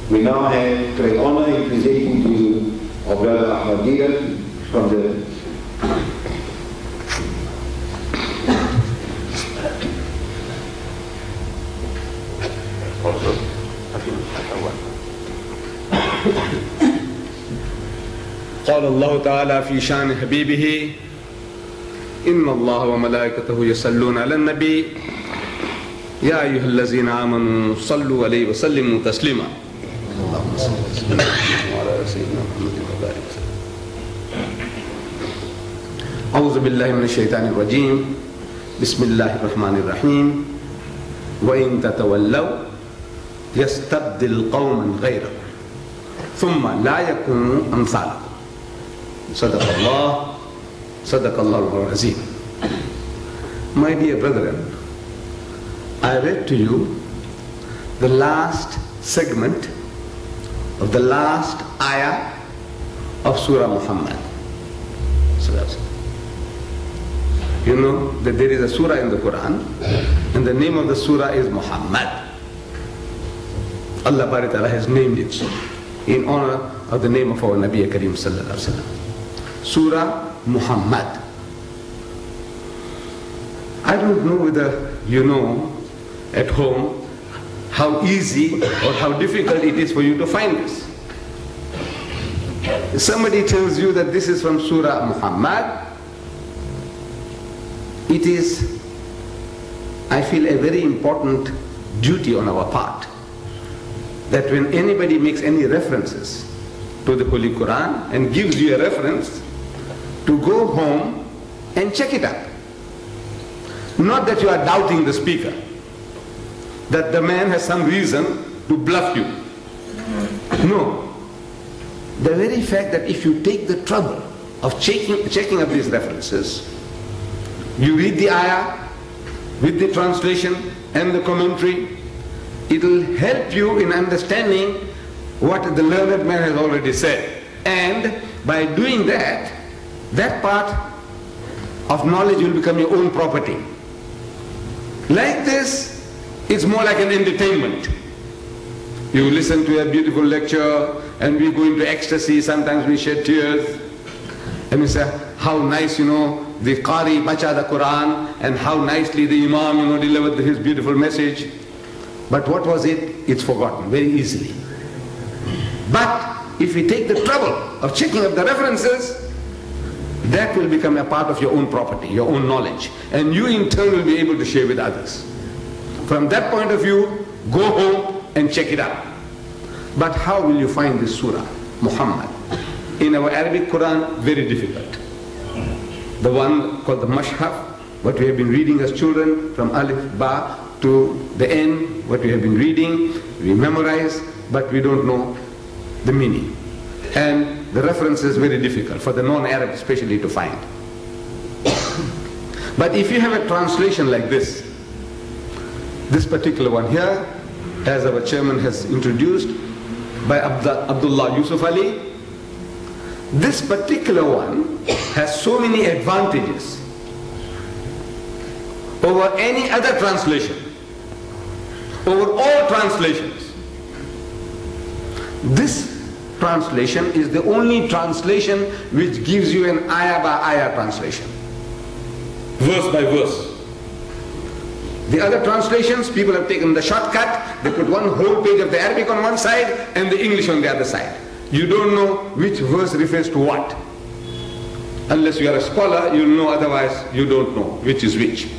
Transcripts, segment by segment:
We now have great honor in presenting to you our brother Ahmed Deedat from the قال الله تعالى في شان حبيبه إن الله وملائكته يصلون على النبي يا أيها الذين آمنوا صلوا عليه وسلموا تسليما اللهم صل وسلم على سيدنا محمد وبارك وسلم. أعوذ بالله من الشيطان الرجيم بسم الله الرحمن الرحيم وإن تتولوا يستبدل قوما غيركم ثم لا يكونوا أمثالكم صدق الله العظيم. My dear brethren, I read to you the last segment of the last ayah of Surah Muhammad. You know that there is a surah in the Quran and the name of the surah is Muhammad. Allah Bari Ta'ala has named it in honor of the name of our Nabi Kareem Sallallahu Alaihi Wasallam. Surah Muhammad. I don't know whether you know at home how easy or how difficult it is for you to find this. If somebody tells you that this is from Surah Muhammad, it is, I feel, a very important duty on our part that when anybody makes any references to the Holy Quran and gives you a reference, to go home and check it out. Not that you are doubting the speaker, that the man has some reason to bluff you. No. The very fact that if you take the trouble of checking up these references, you read the ayah with the translation and the commentary, it will help you in understanding what the learned man has already said. And by doing that, that part of knowledge will become your own property. Like this, it's more like an entertainment. You listen to a beautiful lecture and we go into ecstasy, sometimes we shed tears. And we say, how nice, the Qari bacha the Quran and how nicely the Imam, delivered his beautiful message. But what was it? It's forgotten very easily. But if we take the trouble of checking up the references, that will become a part of your own property, your own knowledge. And you in turn will be able to share with others. From that point of view, go home and check it out. But how will you find this surah, Muhammad? In our Arabic Quran, very difficult. The one called the Mashhaf, what we have been reading as children, from Alif, Ba to the end, what we have been reading, we memorize, but we don't know the meaning. And the reference is very difficult for the non-Arab especially to find. But if you have a translation like this particular one here, as our chairman has introduced, by Abdullah Yusuf Ali, this particular one has so many advantages over any other translation, over all translations. This translation is the only translation which gives you an ayah by ayah translation, verse by verse. The other translations, people have taken the shortcut, they put one whole page of the Arabic on one side and the English on the other side. You don't know which verse refers to what. Unless you are a scholar, you'll know, otherwise you don't know which is which.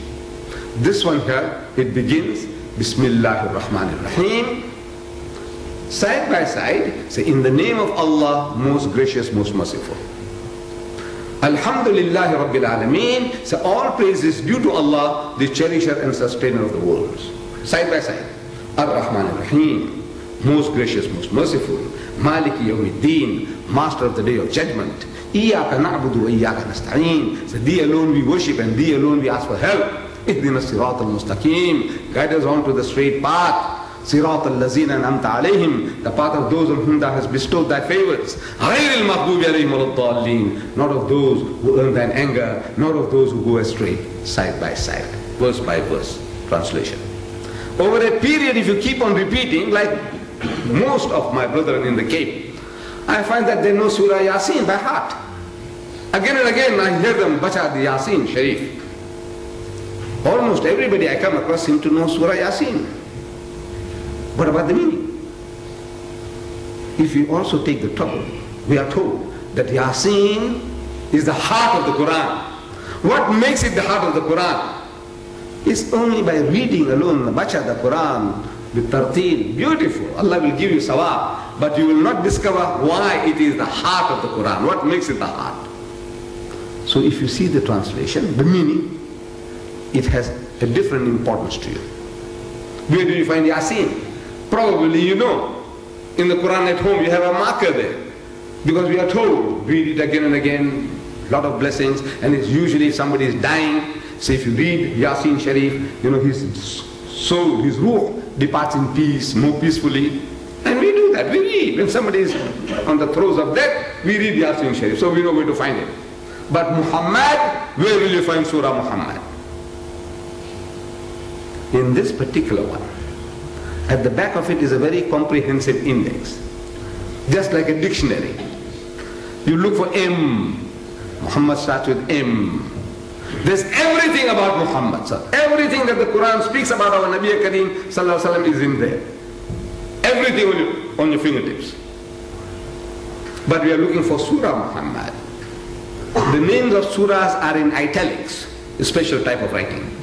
This one here, it begins, Bismillahir Rahmanir Rahim. Side by side, say, in the name of Allah, most gracious, most merciful. Alhamdulillahi Rabbil Alameen, say, all praise is due to Allah, the cherisher and sustainer of the worlds. Side by side. Ar-Rahman Ar-Rahim, most gracious, most merciful. Maliki Yawmiddin, master of the day of judgment. Iyaka na'budu wa iyaka nasta'een. Say, thee alone we worship and thee alone we ask for help. Ihdina sirat al-mustaqim, guide us on to the straight path. Sirat al-lazina an'amta alayhim, the path of those on whom thou hast bestowed thy favors. Ghayril maghdubi alayhim waladdallin, not of those who earn thine anger, not of those who go astray. Side by side, verse by verse, translation. Over a period, if you keep on repeating, like most of my brethren in the Cape, I find that they know Surah Yasin by heart. Again and again I hear them bacha the Yasin Sharif. Almost everybody I come across seem to know Surah Yasin. What about the meaning? If you also take the trouble, we are told that Yasin is the heart of the Quran. What makes it the heart of the Quran? It's only by reading alone, bacha the Quran, with tartil, beautiful. Allah will give you sawab, but you will not discover why it is the heart of the Quran. What makes it the heart? So if you see the translation, the meaning, it has a different importance to you. Where do you find Yasin? Probably you know. In the Quran at home you have a marker there. Because we are told, read it again and again, lot of blessings, and it's usually if somebody is dying, so if you read Yasin Sharif, you know, his soul, his ruh departs in peace, more peacefully. And we do that, we read. When somebody is on the throes of death, we read Yasin Sharif, so we know where to find it. But Muhammad, where will you find Surah Muhammad? In this particular one, at the back of it is a very comprehensive index, just like a dictionary. You look for M, Muhammad starts with M. There's everything about Muhammad, sir. Everything that the Quran speaks about our Nabi Kareem Sallallahu Alaihi Wasallam is in there. Everything on your fingertips. But we are looking for Surah Muhammad. The names of surahs are in italics, a special type of writing.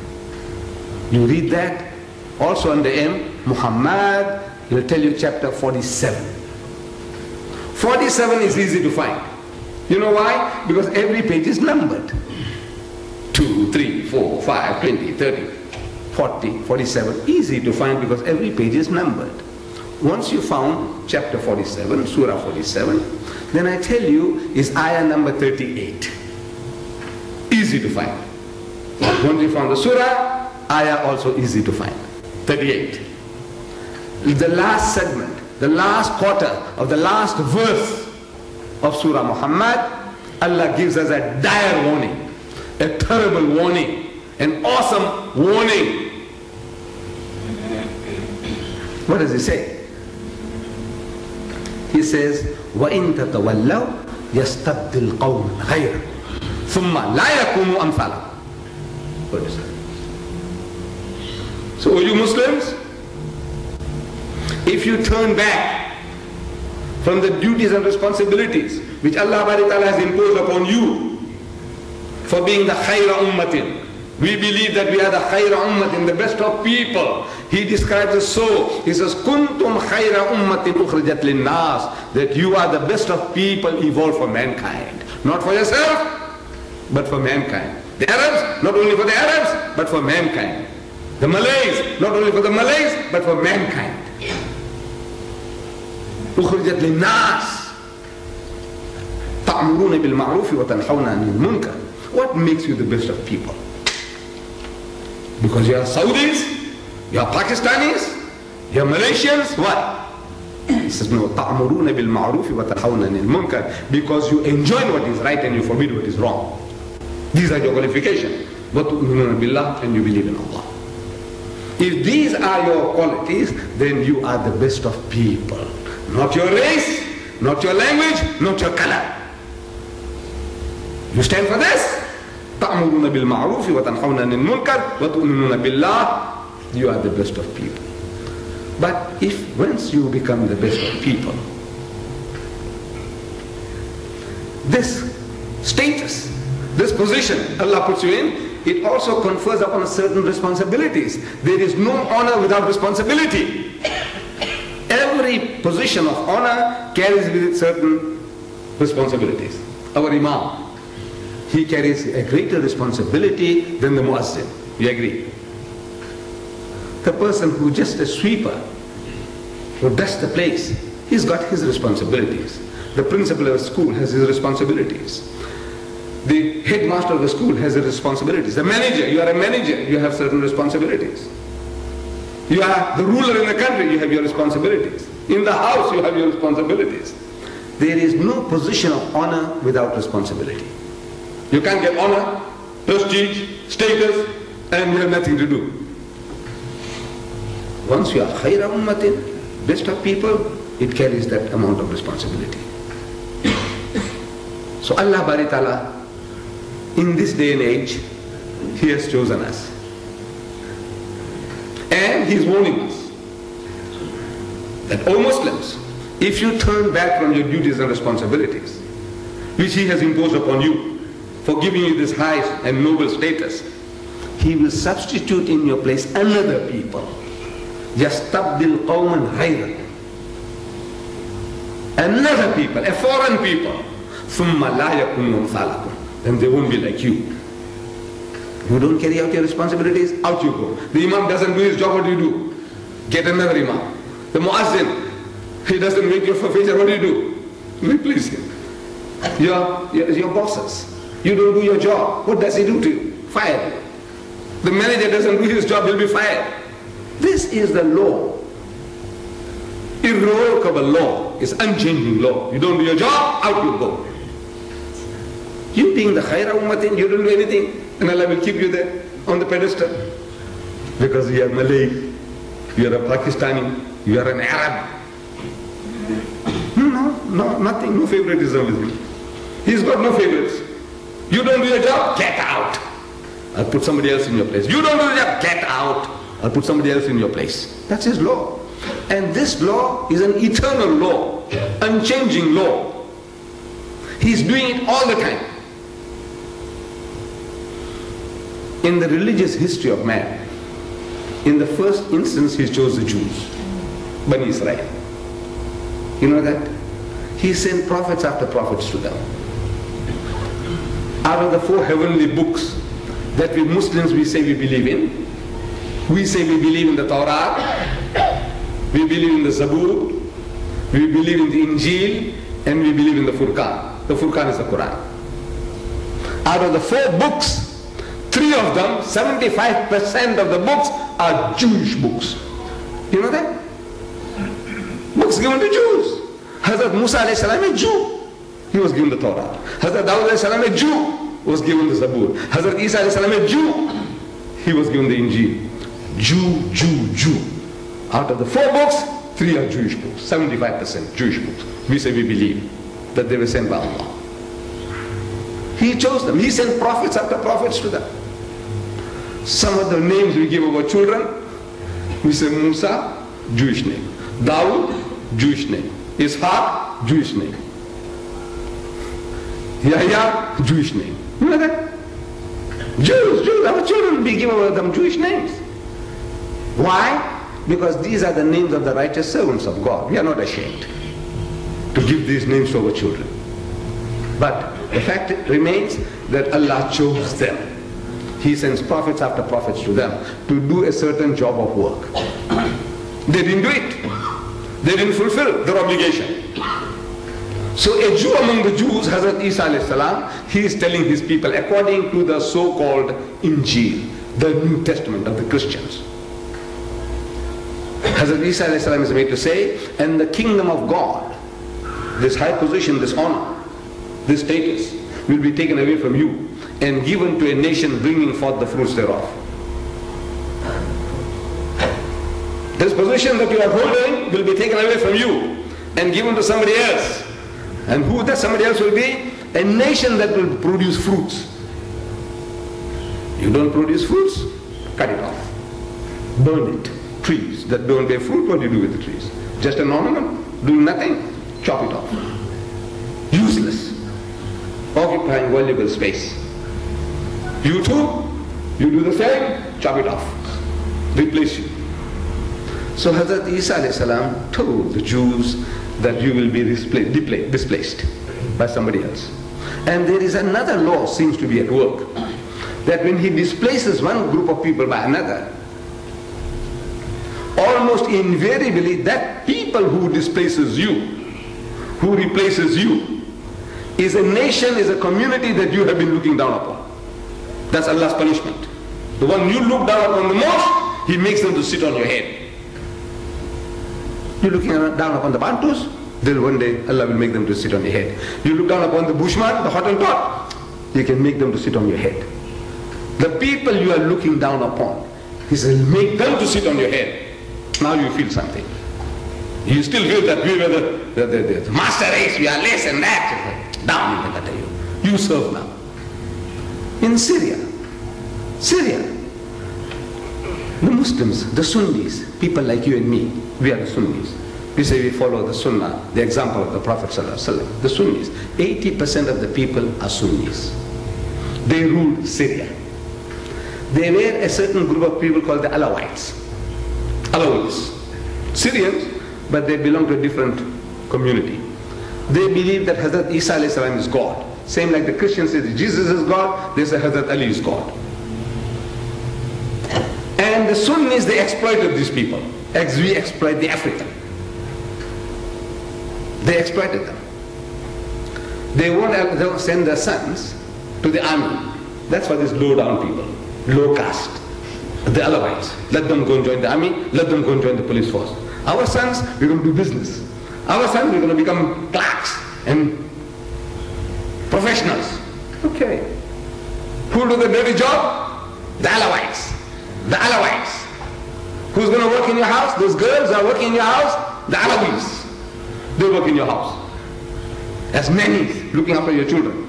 You read that, also under M, Muhammad, he will tell you chapter 47. 47 is easy to find. You know why? Because every page is numbered. 2, 3, 4, 5, 20, 30, 40, 47. Easy to find because every page is numbered. Once you found chapter 47, surah 47, then I tell you is ayah number 38. Easy to find. Once you found the surah, ayah also easy to find. 38. The last segment, the last quarter of the last verse of Surah Muhammad, Allah gives us a dire warning, a terrible warning, an awesome warning. What does he say? He says, وَإِن تَتَوَلَّوْا يَسْتَبْدِلْ قَوْمًا غَيْرَكُمْ ثُمَّ لَا يَكُونُوا أَمْثَالَكُمْ. What is that? So, you Muslims, if you turn back from the duties and responsibilities which Allah has imposed upon you for being the khayra ummatin, we believe that we are the khayra ummatin, the best of people. He describes us so. He says, kuntum khayra ummatin ukhrijat linnas, that you are the best of people evolved for mankind. Not for yourself, but for mankind. The Arabs, not only for the Arabs, but for mankind. The Malays, not only for the Malays, but for mankind. أخرجت للناس تأمرون بالمعروف وتنحون عن المنكر. What makes you the best of people? Because you are Saudis, you are Pakistanis, you are Malaysians, what? He says, no, تأمرون بالمعروف وتنحون عن المنكر, because you enjoin what is right and you forbid what is wrong. These are your qualifications. وتؤمنون بالله, and you believe in Allah. If these are your qualities, then you are the best of people. Not your race, not your language, not your color. You stand for this? تأمرون بالمعروف وتنحون عن المنكر وتؤمنون بالله. You are the best of people. But if once you become the best of people, this status, this position Allah puts you in, it also confers upon certain responsibilities. There is no honor without responsibility. Every position of honor carries with it certain responsibilities. Our Imam, he carries a greater responsibility than the Muazzin. You agree? The person who just a sweeper, who dusts the place, he's got his responsibilities. The principal of a school has his responsibilities. The headmaster of the school has his responsibilities. The manager, you are a manager, you have certain responsibilities. You are the ruler in the country, you have your responsibilities. In the house, you have your responsibilities. There is no position of honor without responsibility. You can't get honor, prestige, status, and you have nothing to do. Once you are khayra ummatin, best of people, it carries that amount of responsibility. So Allah Bari Ta'ala, in this day and age, He has chosen us. And He is warning us that, O Muslims, if you turn back from your duties and responsibilities, which He has imposed upon you, for giving you this high and noble status, He will substitute in your place another people. يَسْتَبْدِلْ قَوْمًا غَيْرَكُمْ. Another people, a foreign people. ثُمَّ لَا يَكُنُّ مَثَالَكُمْ. Then they won't be like you. You don't carry out your responsibilities, out you go. The Imam doesn't do his job, what do you do? Get another Imam. The Muazzin, he doesn't make your fajr, what do? Replace him. Your bosses, you don't do your job, what does he do to you? Fire you. The manager doesn't do his job, he'll be fired. This is the law. Irrevocable law is unchanging law. You don't do your job, out you go. You being the khaira ummatin, you don't do anything, and Allah will keep you there on the pedestal. Because you are Malay, you are a Pakistani, you are an Arab. No, nothing, no favoritism with him. He's got no favorites. You don't do your job, get out. I'll put somebody else in your place. You don't do your job, get out. I'll put somebody else in your place. That's his law. And this law is an eternal law, unchanging law. He's doing it all the time. In the religious history of man, in the first instance, He chose the Jews, Bani Israel. You know that? He sent prophets after prophets to them. Out of the 4 heavenly books that we Muslims, we say we believe in, we say we believe in the Torah, we believe in the Zabur, we believe in the Injil, and we believe in the Furqan. The Furqan is the Quran. Out of the 4 books, 3 of them, 75% of the books are Jewish books. You know that? Books given to Jews. Hazrat Musa alayhi salam, a Jew, he was given the Torah. Hazrat Dawud alayhi salam, a Jew, was given the Zabur. Hazrat Isa alayhi salam, a Jew, he was given the Injil. Jew. Out of the 4 books, 3 are Jewish books. 75% Jewish books. We say we believe that they were sent by Allah. He chose them. He sent prophets after prophets to them. Some of the names we give our children, we say Musa, Jewish name. Dawud, Jewish name. Ishaq, Jewish name. Yahya, Jewish name. You know that? Jews, our children, we give them Jewish names. Why? Because these are the names of the righteous servants of God. We are not ashamed to give these names to our children. But the fact remains that Allah chose them. He sends prophets after prophets to them to do a certain job of work. They didn't do it. They didn't fulfill their obligation. So a Jew among the Jews, Hazrat Isa alayhi salam, he is telling his people according to the so-called Injil, the New Testament of the Christians. Hazrat Isa alayhi salam is made to say, and the kingdom of God, this high position, this honor, this status, will be taken away from you and given to a nation bringing forth the fruits thereof. This position that you are holding will be taken away from you and given to somebody else. And who that somebody else will be? A nation that will produce fruits. You don't produce fruits? Cut it off. Burn it. Trees that don't bear fruit, what do you do with the trees? Just an ornament? Doing nothing? Chop it off. Useless. Occupying valuable space. You too, you do the same, chop it off. Replace you. So Hazrat Isa alayhi salam told the Jews that you will be displaced by somebody else. And there is another law seems to be at work, that when he displaces one group of people by another, almost invariably that people who displaces you, who replaces you, is a nation, is a community that you have been looking down upon. That's Allah's punishment. The one you look down upon the most, He makes them to sit on your head. You're looking down upon the Bantus, then one day Allah will make them to sit on your head. You look down upon the Bushman, the Hottentot, you can make them to sit on your head. The people you are looking down upon, He says, make them to sit on your head. Now you feel something. You still feel that we were the master race, we are less and that. Down in the gutter, you serve now. In Syria, the Muslims, the Sunnis, people like you and me, we are the Sunnis. We say we follow the Sunnah, the example of the Prophet ﷺ. The Sunnis, 80% of the people are Sunnis. They ruled Syria. They were a certain group of people called the Alawites. Syrians, but they belong to a different community. They believe that Hazrat Isa ﷺ is God. Same like the Christians say that Jesus is God, they say Hazrat Ali is God. And the Sunnis, they exploited these people, as we exploit the African. They exploited them. They won't send their sons to the army. That's for these low down people, low caste, the Alawites. Let them go and join the army, let them go and join the police force. Our sons, we're going to do business. Our sons, we're going to become clerks and professionals. Okay. Who'll do the dirty job? The Alawites. The Alawites. Who's going to work in your house? Those girls are working in your house? The Alawis. They work in your house. As nannies, looking after your children.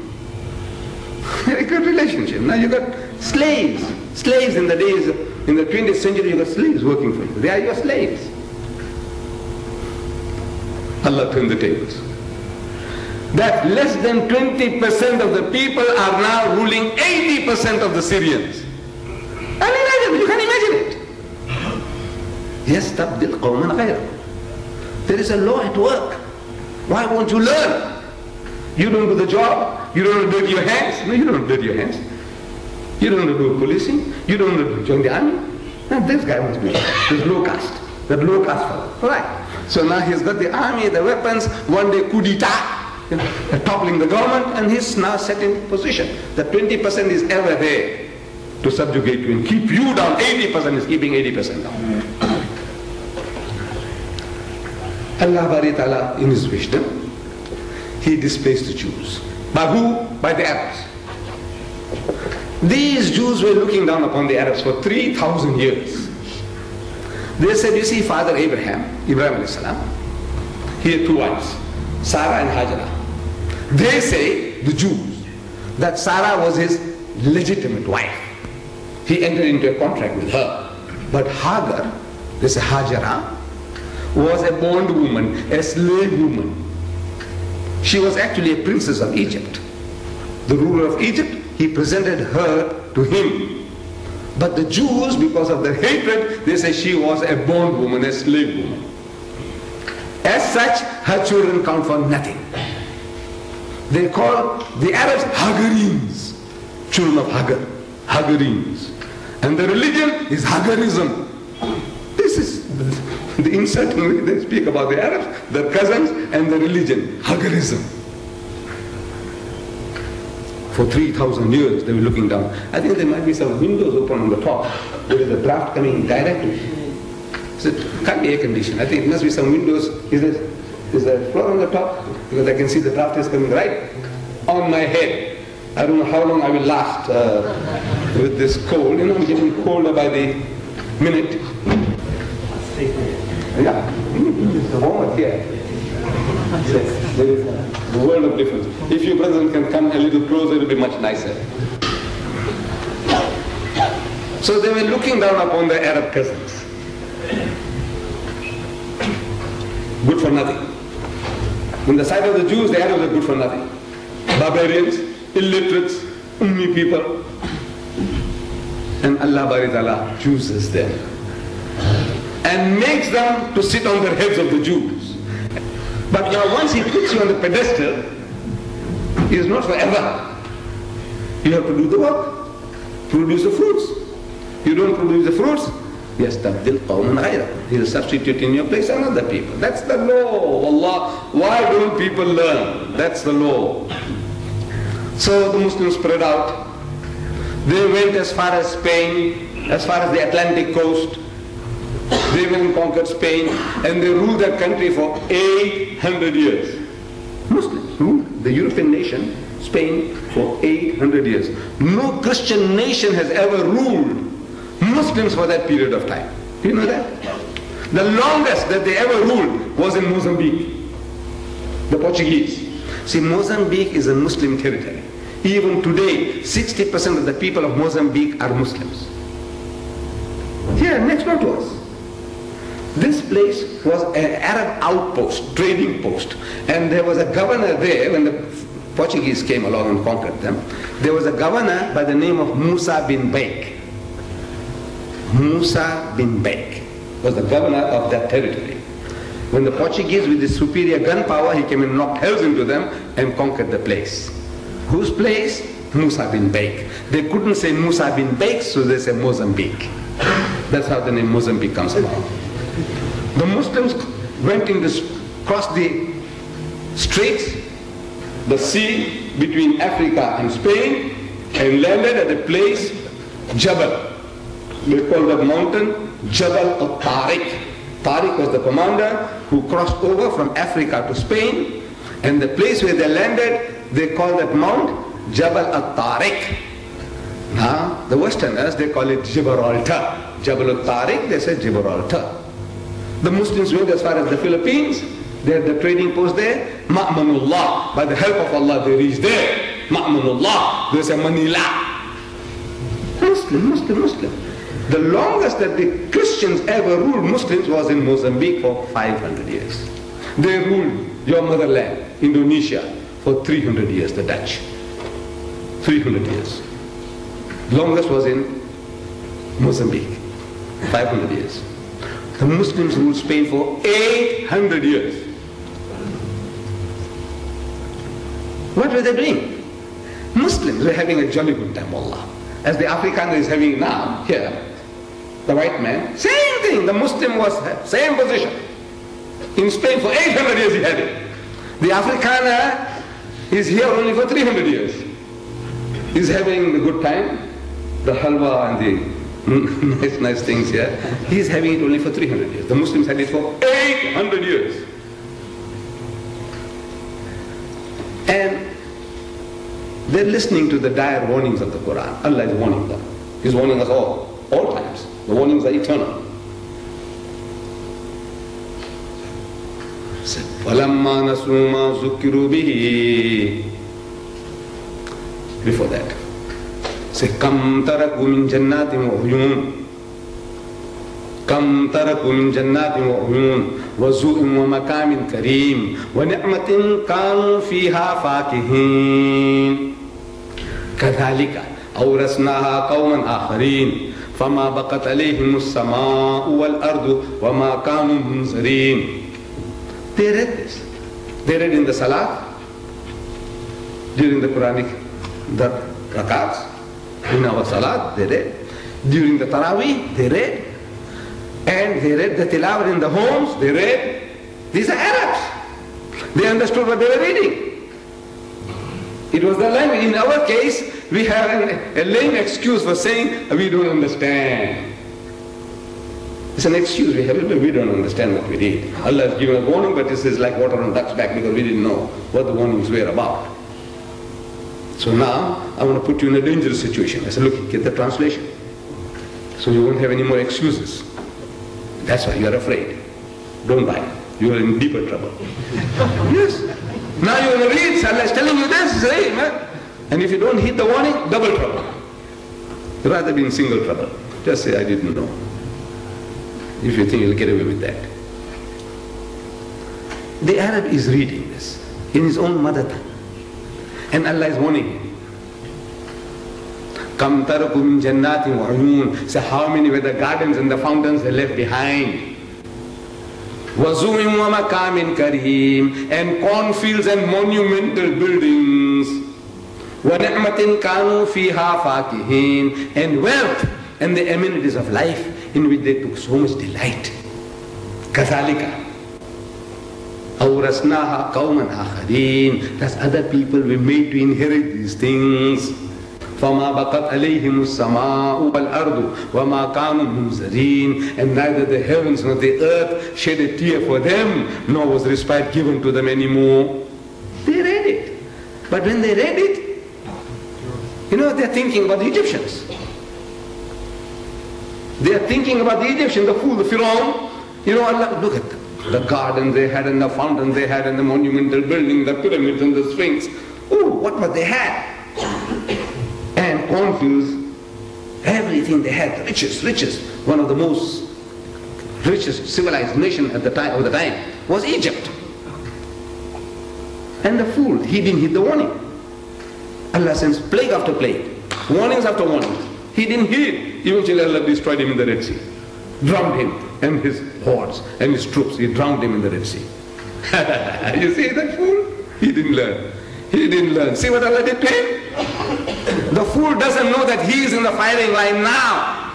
Very good relationship. Now you got slaves. Slaves in the days, in the 20th century, you got slaves working for you. They are your slaves. Allah turned the tables. That less than 20% of the people are now ruling 80% of the Syrians. Unimaginable, you can imagine it. يَسْتَبْدِلْ قَوْمًا غَيْرَهُ. There is a law at work. Why won't you learn? You don't do the job. You don't dirty your hands. No, you don't dirty your hands. You don't do policing. You don't join the army. Now this guy must be this low caste. That low caste fellow. Right. So now he's got the army, the weapons, one day coup d'etat, toppling the government, and he's now set in position. The 20% is ever there to subjugate you and keep you down. 80% is keeping 80% down. Allah Bari Ta'ala, in His wisdom, He displaced the Jews. By who? By the Arabs. These Jews were looking down upon the Arabs for 3,000 years. They said, you see, Father Ibrahim alayhi salam, he had two wives, Sarah and Hajara. They say, the Jews, that Sarah was his legitimate wife. He entered into a contract with her. But Hagar, this Hajara, was a bondwoman, a slave woman. She was actually a princess of Egypt. The ruler of Egypt, he presented her to him. But the Jews, because of their hatred, they say she was a bondwoman, a slave woman. As such, her children count for nothing. They call the Arabs Hagarines, children of Hagar, Hagarines. And the religion is Hagarism. This is the insulting way they speak about the Arabs, their cousins, and the religion, Hagarism. For 3,000 years they were looking down. I think there might be some windows open on the top. There is a draft coming directly. So it can't be air conditioned. I think it must be some windows. Is there a floor on the top? Because I can see the draft is coming right on my head. I don't know how long I will last with this cold. You know, I'm getting colder by the minute. Yeah, it's warmer here. There is a world of difference. If your president can come a little closer, it will be much nicer. So they were looking down upon the Arab cousins. Good for nothing. In the sight of the Jews, the Arabs are good for nothing. Barbarians, illiterates, ummi people. And Allah Bari Ta'ala chooses them and makes them to sit on the heads of the Jews. But you know, once He puts you on the pedestal, He is not forever. You have to do the work, produce the fruits. You don't produce the fruits, يَسْتَبْدِلْ قَوْمًا غَيْرَهُ. He will substitute in your place another people. That's the law. Allah, why don't people learn? That's the law. So the Muslims spread out. They went as far as Spain, as far as the Atlantic coast. They went and conquered Spain, and they ruled that country for 800 years. Muslims ruled the European nation, Spain, for 800 years. No Christian nation has ever ruled Muslims for that period of time. Do you know that? The longest that they ever ruled was in Mozambique. The Portuguese. See, Mozambique is a Muslim territory. Even today, 60% of the people of Mozambique are Muslims. Here, next door to us. This place was an Arab outpost, trading post. And there was a governor there when the Portuguese came along and conquered them. There was a governor by the name of Musa bin Baik. Musa bin Baik was the governor of that territory. When the Portuguese, with his superior gun power, he came and knocked hells into them and conquered the place. Whose place? Musa bin Baik. They couldn't say Musa bin Baik, so they say Mozambique. That's how the name Mozambique comes about. The Muslims went in this, crossed the straits, the sea between Africa and Spain, and landed at a place, Jabal. They called that mountain Jabal al-Tariq. Tariq was the commander who crossed over from Africa to Spain, and the place where they landed, they call that mount Jabal al-Tariq. Now, the Westerners, they call it Gibraltar. Jabal al-Tariq, they say Gibraltar. The Muslims went as far as the Philippines. They had the trading post there. Ma'manullah. By the help of Allah, they reached there. Ma'manullah. They say Manila. Muslim. The longest that the Christians ever ruled Muslims was in Mozambique for 500 years. They ruled your motherland, Indonesia, for 300 years, the Dutch. 300 years. Longest was in Mozambique, 500 years. The Muslims ruled Spain for 800 years. What were they doing? Muslims were having a jolly good time, Allah. As the Afrikaner is having now, here, the white man, same thing. The Muslim was same position. In Spain for 800 years he had it. The Afrikaner is here only for 300 years. He's having a good time. The halwa and the nice things here. He's having it only for 300 years. The Muslims had it for 800 years. And they're listening to the dire warnings of the Quran. Allah is warning them. He's warning us all times. The warnings are eternal. فَلَمَّا نَسُوا مَا ذُكِّرُوا بِهِ. Before that, say, كَمْ تَرَكُوا مِنْ جَنَّاتٍ وَعُيُونٍ كَمْ تَرَكُوا مِنْ جَنَّاتٍ وَعُيُونٍ وَزُوءٍ وَمَكَامٍ كَرِيمٍ وَنِعْمَةٍ كَانُوا فِيهَا فَاكِهِينَ كَذَلِكَ أَوْرَثْنَاهَا قَوْمًا آخَرِينَ فَمَا بَقَتْ عَلَيْهِمُ السَّمَاءُ وَالْأَرْضُ وَمَا كَانُوا مُنْظَرِينَ. They read this. They read in the Salat, during the Quranic, the rakats, in our Salat, they read. During the Taraweeh, they read. And they read the Tilawat in the homes, they read. These are Arabs. They understood what they were reading. It was the language. In our case, we have a lame excuse for saying, we don't understand. It's an excuse we have, but we don't understand what we read. Allah has given us warning, but this is like water on duck's back because we didn't know what the warnings were about. So now, I want to put you in a dangerous situation. I said, look, get the translation. So you won't have any more excuses. That's why you are afraid. Don't buy it. You are in deeper trouble. Yes. Now you want to read, Allah is telling you this, say, man. And if you don't heed the warning, double trouble. You'd rather be in single trouble. Just say, I didn't know. If you think you'll get away with that. The Arab is reading this in his own mother tongue. And Allah is warning him. Kam taraku min jannatin wa uyun. So how many were the gardens and the fountains they left behind? Wazu'in wa makamin kareem. And cornfields and monumental buildings. Wa ni'matin kanu fiha fakihin. And wealth and the amenities of life in which they took so much delight. Kathalika. Awrasnaha qawman akharin. That's other people we made to inherit these things. فَمَا بَقَتْ عَلَيْهِمُ السَّمَاءُ وَالْأَرْضُ وَمَا كَانُوا مُنْظَرِينَ. And neither the heavens nor the earth shed a tear for them, nor was respite given to them anymore. They read it. But when they read it, they're thinking about the Egyptians. They are thinking about the Egyptians, the fool, the Pharaoh. Allah, look at them. the garden they had and the fountain they had and the monumental building, the pyramids and the Sphinx. Oh, what they had. And confused, everything they had, riches. One of the most richest civilized nation at the time was Egypt. And the fool, he didn't heed the warning. Allah sends plague after plague, warnings after warnings. He didn't heed. Eventually Allah destroyed him in the Red Sea. Drowned him and his hordes and his troops. He drowned him in the Red Sea. You see that fool? He didn't learn. He didn't learn. See what Allah did to him? The fool doesn't know that he is in the firing line now.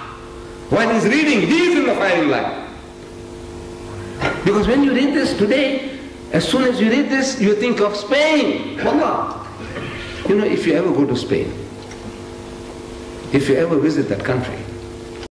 While he's reading, he is in the firing line. Because when you read this today, as soon as you read this, you think of Spain. Wallah. You know, if you ever go to Spain, if you ever visit that country,